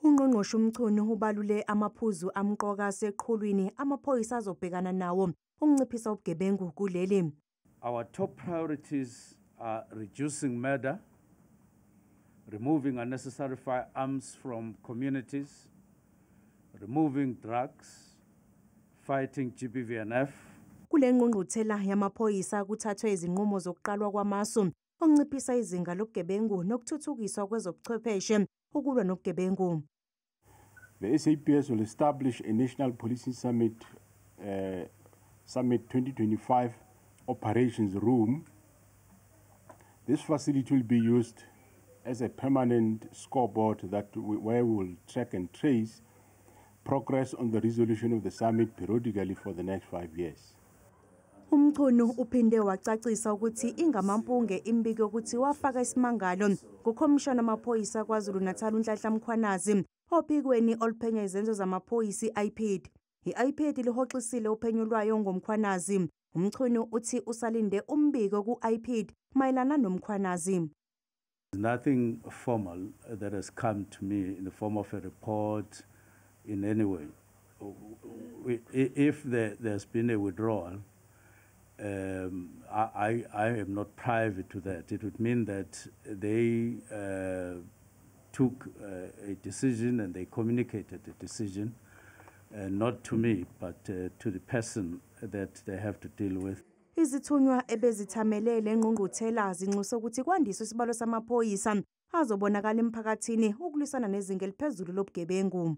Ungqongqoshe uMchunu ubalule amaphuzu amqoka seqhulwini amaphoyisa azobhekana nawo ukunciphisa ubugebengu kuleli. Our top priorities are reducing murder, removing unnecessary firearms from communities, removing drugs, fighting GBVNF. Kule ngqungquthela yamaphoyisa kuthathwe izinqumo zokuqalwa kwamasu okunciphisa izinga lobugebengu nokuthuthukiswa kwezobuchwepheshe ukulwa nobugebengu. The SAPS will establish a National Policing Summit 2025 operations room. This facility will be used as a permanent scoreboard where we will track and trace progress on the resolution of the summit periodically for the next 5 years. Umchunu uphinde wacacisa ukuthi ingamampunge imbiko ukuthi wafaka isimangalo kukhomishana amaphoyisa KwaZulu-Natal uNhlanhla Mkhwanazi ophikweni oluphenya izenzo zamaphoyisa i-IPID. I-IPID lihoxisile uphenyo lwayo ngomkhwanazi. Umchunu uthi usalinde umbiko ku-IPID mayelana nomkhwanazi. Nothing formal that has come to me in the form of a report in any way. If there's been a withdrawal, I am not privy to that. It would mean that they took a decision and they communicated the decision, not to me, but to the person that they have to deal with. Izithunywa ebezithamelele ngqungquthela zinxusa ukuthi kwandiswe isibalo samaphoyisa azobonakala emphakathini ukulwisana nezinga eliphezulu lobugebengu.